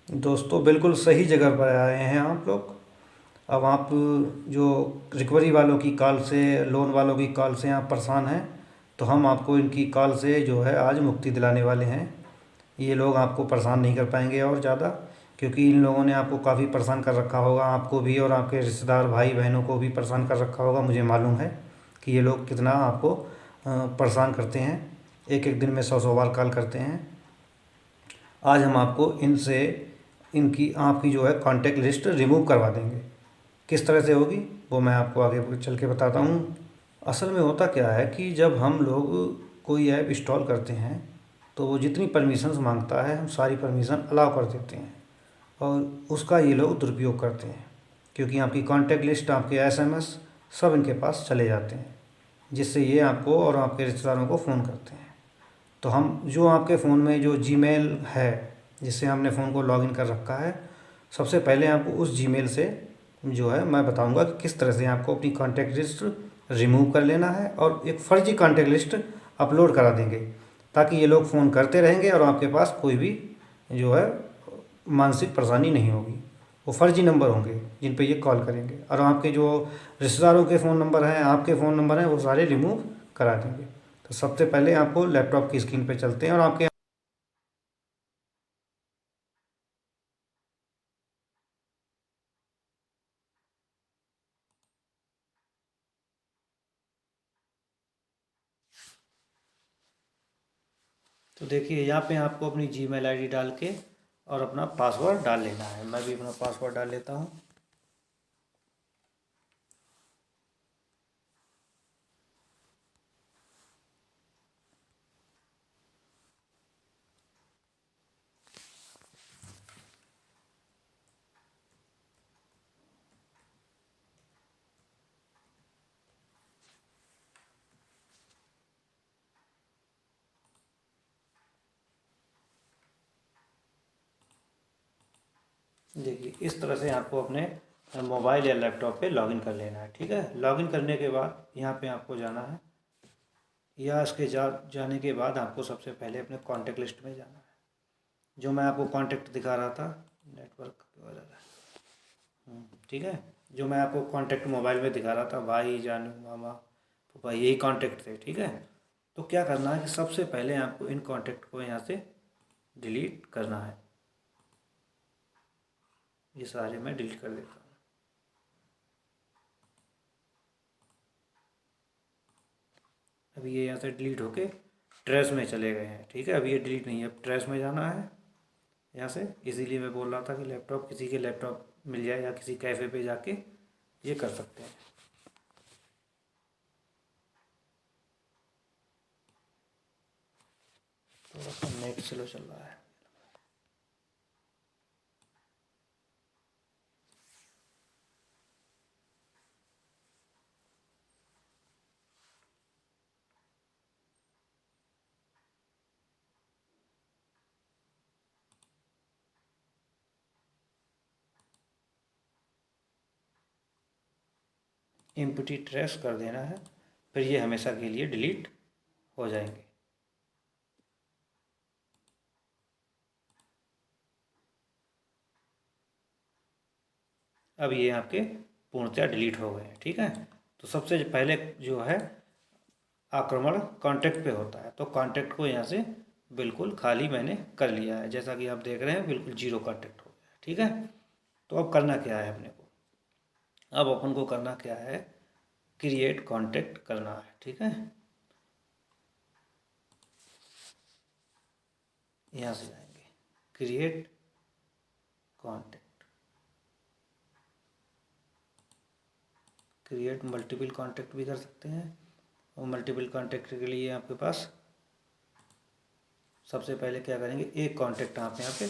दोस्तों बिल्कुल सही जगह पर आए हैं आप लोग। अब आप जो रिकवरी वालों की कॉल से, लोन वालों की कॉल से आप परेशान हैं, तो हम आपको इनकी कॉल से जो है आज मुक्ति दिलाने वाले हैं। ये लोग आपको परेशान नहीं कर पाएंगे और ज़्यादा, क्योंकि इन लोगों ने आपको काफ़ी परेशान कर रखा होगा, आपको भी और आपके रिश्तेदार भाई बहनों को भी परेशान कर रखा होगा। मुझे मालूम है कि ये लोग कितना आपको परेशान करते हैं, एक एक दिन में 100 बार कॉल करते हैं। आज हम आपको इनसे, इनकी आपकी जो है कॉन्टेक्ट लिस्ट रिमूव करवा देंगे। किस तरह से होगी वो मैं आपको आगे चल के बताता हूँ। असल में होता क्या है कि जब हम लोग कोई ऐप इंस्टॉल करते हैं तो वो जितनी परमिशंस मांगता है हम सारी परमिशन अलाउ कर देते हैं, और उसका ये लोग दुरुपयोग करते हैं, क्योंकि आपकी कॉन्टैक्ट लिस्ट, आपके एसएमएस सब इनके पास चले जाते हैं, जिससे ये आपको और आपके रिश्तेदारों को फ़ोन करते हैं। तो हम जो आपके फ़ोन में जो जीमेल है, जिससे हमने फ़ोन को लॉगिन कर रखा है, सबसे पहले आपको उस जीमेल से जो है मैं बताऊंगा कि किस तरह से आपको अपनी कॉन्टैक्ट लिस्ट रिमूव कर लेना है, और एक फ़र्जी कॉन्टैक्ट लिस्ट अपलोड करा देंगे, ताकि ये लोग फ़ोन करते रहेंगे और आपके पास कोई भी जो है मानसिक परेशानी नहीं होगी। वो फ़र्जी नंबर होंगे जिन पे ये कॉल करेंगे, और आपके जो रिश्तेदारों के फ़ोन नंबर हैं, आपके फ़ोन नंबर हैं, वो सारे रिमूव करा देंगे। तो सबसे पहले आपको लैपटॉप की स्क्रीन पे चलते हैं और आपके, तो देखिए यहाँ पे आपको अपनी जीमेल आईडी डाल के और अपना पासवर्ड डाल लेना है। मैं भी अपना पासवर्ड डाल लेता हूँ। देखिए इस तरह से आपको अपने मोबाइल या लैपटॉप पे लॉगिन कर लेना है। ठीक है, लॉगिन करने के बाद यहाँ पे आपको जाना है, या इसके जाने के बाद आपको सबसे पहले अपने कॉन्टेक्ट लिस्ट में जाना है। जो मैं आपको कॉन्टेक्ट दिखा रहा था, नेटवर्क की वजह से, ठीक है, जो मैं आपको कॉन्टेक्ट मोबाइल में दिखा रहा था, भाई, जानू, मामा, पापा, यही कॉन्टेक्ट थे। ठीक है, तो क्या करना है कि सबसे पहले आपको इन कॉन्टेक्ट को यहाँ से डिलीट करना है। ये सारे मैं डिलीट कर देता हूँ। अभी ये यहाँ से डिलीट होके ट्रेस में चले गए हैं। ठीक है, अभी ये डिलीट नहीं है, अब ट्रेस में जाना है यहाँ से। इसीलिए मैं बोल रहा था कि लैपटॉप, किसी के लैपटॉप मिल जाए या किसी कैफ़े पे जाके ये कर सकते हैं। थोड़ा सा नेट स्लो चल रहा है। एम्प्टी ट्रेस कर देना है, फिर ये हमेशा के लिए डिलीट हो जाएंगे। अब ये आपके पूर्णतः डिलीट हो गए हैं। ठीक है, तो सबसे पहले जो है आक्रमण कांटेक्ट पे होता है, तो कांटेक्ट को यहाँ से बिल्कुल खाली मैंने कर लिया है। जैसा कि आप देख रहे हैं बिल्कुल जीरो कांटेक्ट हो गया है। ठीक है, तो अब करना क्या है अपने को, अब अपन को करना क्या है, क्रिएट कांटेक्ट करना है। ठीक है, यहाँ से जाएंगे create contact, create multiple contact भी कर सकते हैं। और मल्टीपल कांटेक्ट के लिए आपके पास सबसे पहले क्या करेंगे, एक कांटेक्ट आप यहाँ पे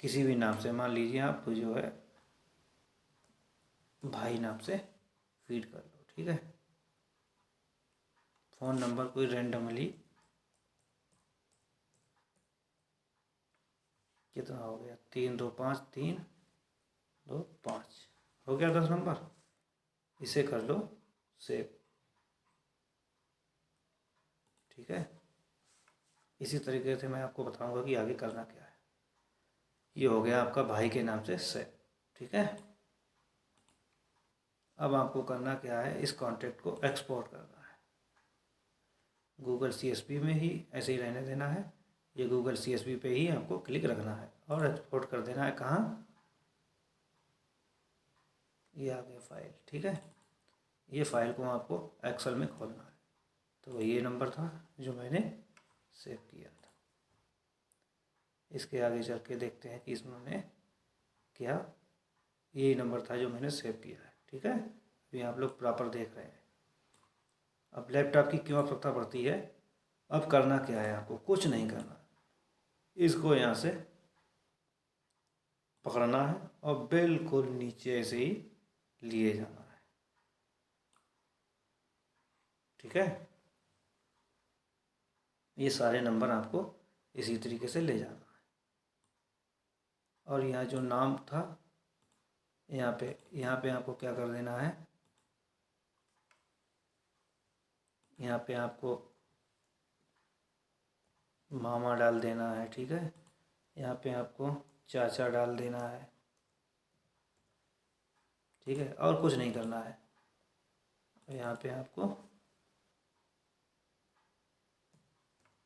किसी भी नाम से, मान लीजिए आप जो है भाई नाम से फीड कर लो। ठीक है, फ़ोन नंबर कोई रेंडमली, कितना हो गया, 325 325, हो गया 10 नंबर। इसे कर लो सेव। ठीक है, इसी तरीके से मैं आपको बताऊंगा कि आगे करना क्या है। ये हो गया आपका भाई के नाम से सेव। ठीक है, अब आपको करना क्या है, इस कॉन्टैक्ट को एक्सपोर्ट करना है। गूगल CSV में ही ऐसे ही रहने देना है, ये गूगल CSV पे ही आपको क्लिक रखना है और एक्सपोर्ट कर देना है। कहाँ, ये आ गया फाइल। ठीक है, ये फाइल को आपको एक्सेल में खोलना है। तो ये नंबर था जो मैंने सेव किया था। इसके आगे चल के देखते हैं कि इसमें क्या, यही नंबर था जो मैंने सेव किया है। ठीक है, अभी आप लोग प्रॉपर देख रहे हैं। अब लैपटॉप की क्यों आवश्यकता पड़ती है, अब करना क्या है, आपको कुछ नहीं करना, इसको यहाँ से पकड़ना है और बिल्कुल नीचे ऐसे ही लिए जाना है। ठीक है, ये सारे नंबर आपको इसी तरीके से ले जाना है। और यहाँ जो नाम था, यहाँ पे आपको क्या कर देना है, यहाँ पे आपको मामा डाल देना है। ठीक है, यहाँ पे आपको चाचा डाल देना है। ठीक है, और कुछ नहीं करना है। यहाँ पे आपको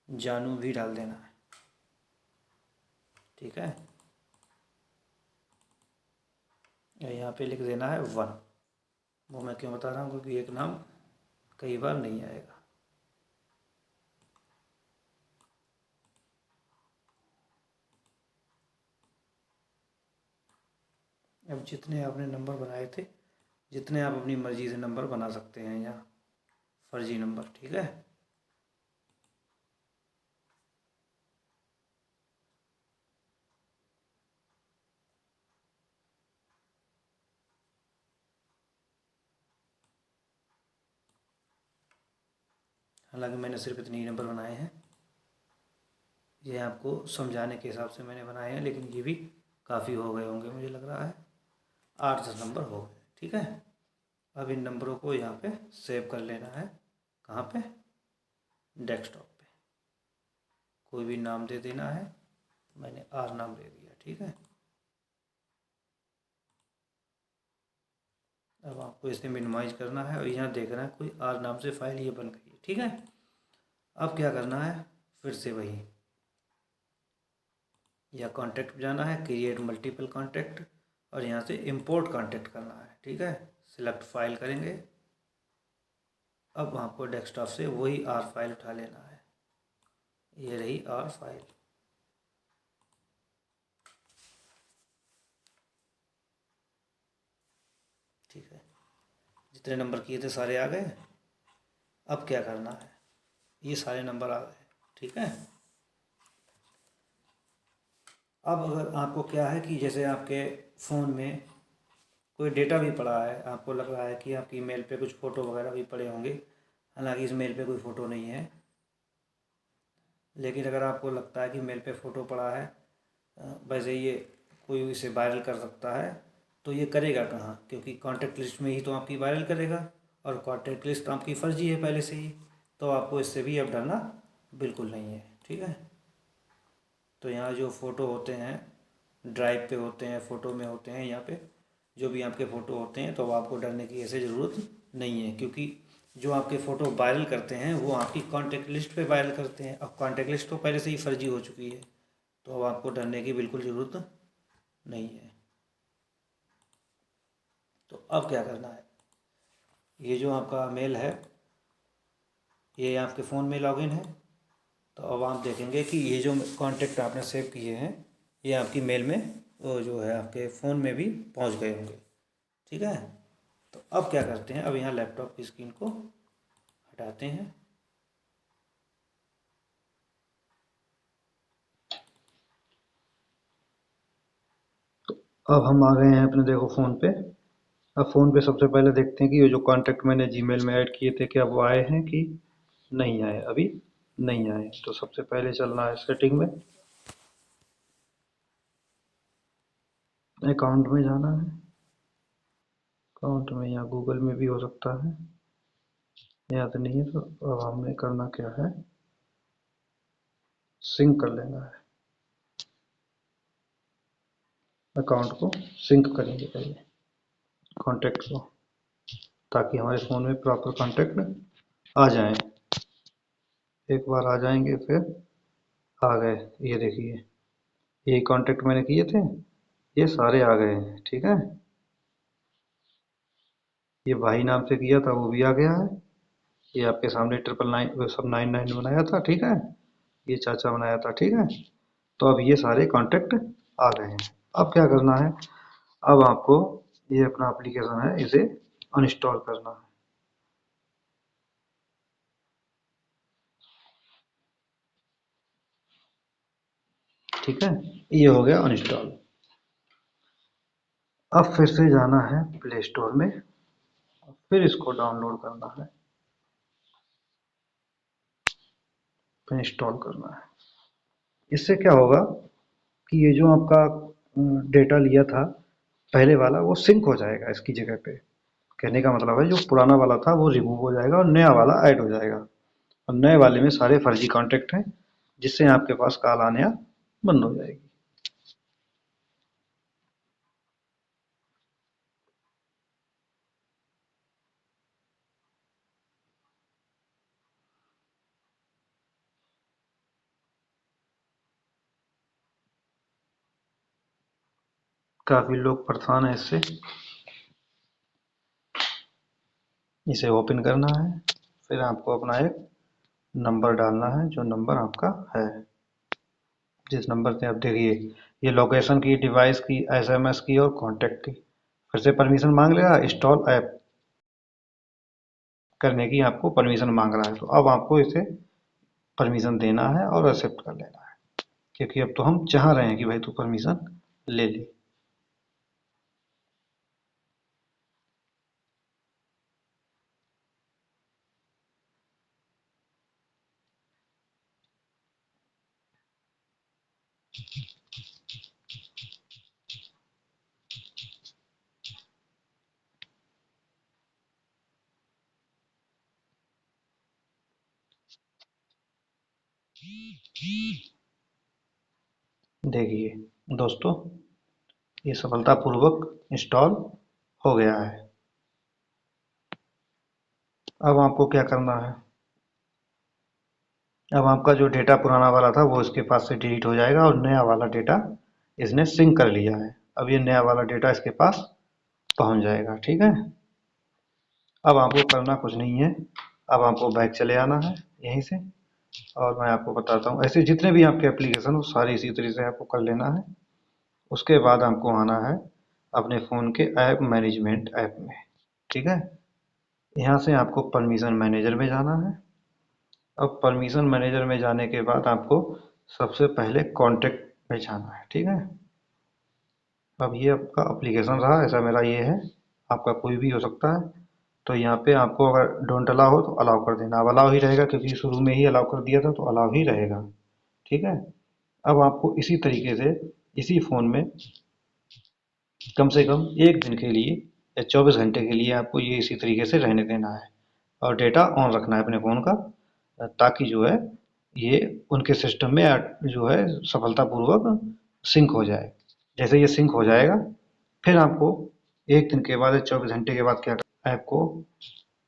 जानू भी डाल देना है। ठीक है, यहाँ पे लिख देना है 1। वो मैं क्यों बता रहा हूँ, क्योंकि एक नाम कई बार नहीं आएगा। अब जितने आपने नंबर बनाए थे, जितने आप अपनी मर्ज़ी से नंबर बना सकते हैं यहाँ, फर्जी नंबर। ठीक है, हालांकि मैंने सिर्फ इतने ही नंबर बनाए हैं, ये आपको समझाने के हिसाब से मैंने बनाए हैं, लेकिन ये भी काफ़ी हो गए होंगे, मुझे लग रहा है 8-10 नंबर हो गए। ठीक है, अब इन नंबरों को यहाँ पे सेव कर लेना है। कहाँ पे, डेस्कटॉप पे। कोई भी नाम दे देना है, मैंने आर नाम दे दिया। ठीक है, अब आपको इसे मिनिमाइज करना है और यहाँ देखना है कोई आर नाम से फाइल ये बन गई है। ठीक है, अब क्या करना है, फिर से वही, या कॉन्टैक्ट जाना है, क्रिएट मल्टीपल कॉन्टैक्ट, और यहाँ से इंपोर्ट कॉन्टैक्ट करना है। ठीक है, सिलेक्ट फाइल करेंगे। अब आपको डेस्कटॉप से वही आर फाइल उठा लेना है, ये रही आर फाइल। ठीक है, जितने नंबर किए थे सारे आ गए। अब क्या करना है, ये सारे नंबर आ गए। ठीक है, अब अगर आपको क्या है कि जैसे आपके फ़ोन में कोई डेटा भी पड़ा है, आपको लग रहा है कि आपकी मेल पे कुछ फ़ोटो वगैरह भी पड़े होंगे, हालांकि इस मेल पे कोई फ़ोटो नहीं है, लेकिन अगर आपको लगता है कि मेल पे फ़ोटो पड़ा है, वैसे ये कोई इसे वायरल कर सकता है, तो ये करेगा कहाँ, क्योंकि कॉन्टैक्ट लिस्ट में ही तो आपकी वायरल करेगा, और कॉन्टैक्ट लिस्ट आपकी फर्जी है पहले से ही, तो आपको इससे भी अब डरना बिल्कुल नहीं है। ठीक है, तो यहाँ जो फ़ोटो होते हैं, ड्राइव पे होते हैं, फ़ोटो में होते हैं, यहाँ पे जो भी आपके फ़ोटो होते हैं, तो आपको डरने की ऐसे ज़रूरत नहीं है, क्योंकि जो आपके फ़ोटो वायरल करते हैं वो आपकी कॉन्टैक्ट लिस्ट पे वायरल करते हैं। अब कॉन्टैक्ट लिस्ट तो पहले से ही फर्जी हो चुकी है, तो अब आपको डरने की बिल्कुल ज़रूरत नहीं है। तो अब क्या करना है, ये जो आपका मेल है, ये आपके फ़ोन में लॉगिन है, तो अब आप देखेंगे कि ये जो कॉन्टैक्ट आपने सेव किए हैं, ये आपकी मेल में वो जो है आपके फ़ोन में भी पहुंच गए होंगे। ठीक है, तो अब क्या करते हैं, अब यहाँ लैपटॉप की स्क्रीन को हटाते हैं। अब हम आ गए हैं अपने, देखो, फ़ोन पे। अब फ़ोन पे सबसे पहले देखते हैं कि ये जो कॉन्टैक्ट मैंने जीमेल में ऐड किए थे, क्या वो आए हैं कि नहीं आए। अभी नहीं आए, तो सबसे पहले चलना है सेटिंग में, अकाउंट में जाना है। अकाउंट में या गूगल में भी हो सकता है, याद नहीं है। तो अब हमें करना क्या है, सिंक कर लेना है। अकाउंट को सिंक करेंगे पहले कॉन्टैक्ट को, ताकि हमारे फ़ोन में प्रॉपर कॉन्टैक्ट आ जाएं। एक बार आ जाएंगे फिर आ गए, ये देखिए ये कॉन्टैक्ट मैंने किए थे, ये सारे आ गए हैं। ठीक है, ये भाई नाम से किया था वो भी आ गया है, ये आपके सामने 999 वो सब 99 बनाया था। ठीक है, ये चाचा बनाया था। ठीक है, तो अब ये सारे कॉन्टैक्ट आ गए हैं। अब क्या करना है, अब आपको ये अपना एप्लीकेशन है इसे अनइंस्टॉल करना है। ठीक है, ये हो गया अनइंस्टॉल। अब फिर से जाना है प्ले स्टोर में, फिर इसको डाउनलोड करना है, फिर इंस्टॉल करना है। इससे क्या होगा कि ये जो आपका डेटा लिया था पहले वाला वो सिंक हो जाएगा इसकी जगह पे। कहने का मतलब है जो पुराना वाला था वो रिमूव हो जाएगा और नया वाला ऐड हो जाएगा, और नए वाले में सारे फर्जी कॉन्टैक्ट हैं, जिससे आपके पास कॉल आने बंद हो जाएगी। काफ़ी लोग परेशान हैं इससे। इसे ओपन करना है, फिर आपको अपना एक नंबर डालना है, जो नंबर आपका है, जिस नंबर से आप देखिए ये लोकेशन की, डिवाइस की, एसएमएस की और कांटेक्ट की। फिर से परमिशन मांग लेगा, इंस्टॉल ऐप करने की आपको परमिशन मांग रहा है, तो अब आपको इसे परमिशन देना है और एक्सेप्ट कर लेना है, क्योंकि अब तो हम चाह रहे हैं कि भाई तू परमिशन ले ले। देखिए दोस्तों, ये सफलतापूर्वक इंस्टॉल हो गया है। अब आपको क्या करना है, अब आपका जो डेटा पुराना वाला था वो इसके पास से डिलीट हो जाएगा और नया वाला डेटा इसने सिंक कर लिया है। अब ये नया वाला डेटा इसके पास पहुंच जाएगा। ठीक है, अब आपको करना कुछ नहीं है, अब आपको बैक चले आना है यहीं से, और मैं आपको बताता हूँ ऐसे जितने भी आपके एप्लीकेशन हो सारे इसी तरीके से आपको कर लेना है। उसके बाद आपको आना है अपने फ़ोन के ऐप मैनेजमेंट ऐप में। ठीक है, यहाँ से आपको परमिशन मैनेजर में जाना है। अब परमिशन मैनेजर में जाने के बाद आपको सबसे पहले कॉन्टैक्ट में जाना है। ठीक है, अब ये आपका एप्लीकेशन रहा, ऐसा मेरा ये है, आपका कोई भी हो सकता है। तो यहाँ पे आपको अगर डोंट अलाउ हो तो अलाउ कर देना, अब अलाउ ही रहेगा क्योंकि शुरू में ही अलाउ कर दिया था तो अलाउ ही रहेगा। ठीक है, अब आपको इसी तरीके से इसी फ़ोन में कम से कम एक दिन के लिए या 24 घंटे के लिए आपको ये इसी तरीके से रहने देना है और डेटा ऑन रखना है अपने फ़ोन का, ताकि जो है ये उनके सिस्टम में जो है सफलतापूर्वक सिंक हो जाए। जैसे ये सिंक हो जाएगा फिर आपको एक दिन के बाद या 24 घंटे के बाद क्या ऐप को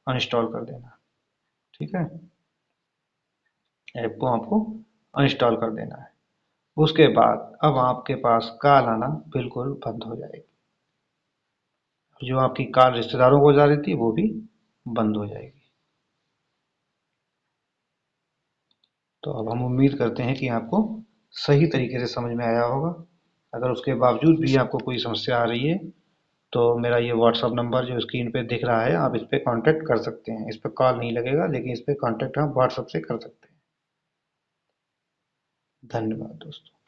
अनइंस्टॉल कर देना। ठीक है, ऐप को आपको अनइंस्टॉल कर देना है। उसके बाद अब आपके पास कॉल आना बिल्कुल बंद हो जाएगी, जो आपकी कॉल रिश्तेदारों को जा रही थी वो भी बंद हो जाएगी। तो अब हम उम्मीद करते हैं कि आपको सही तरीके से समझ में आया होगा। अगर उसके बावजूद भी आपको कोई समस्या आ रही है तो मेरा ये व्हाट्सअप नंबर जो स्क्रीन पे दिख रहा है आप इस पर कांटेक्ट कर सकते हैं। इस पर कॉल नहीं लगेगा लेकिन इस पर कांटेक्ट आप व्हाट्सअप से कर सकते हैं। धन्यवाद दोस्तों।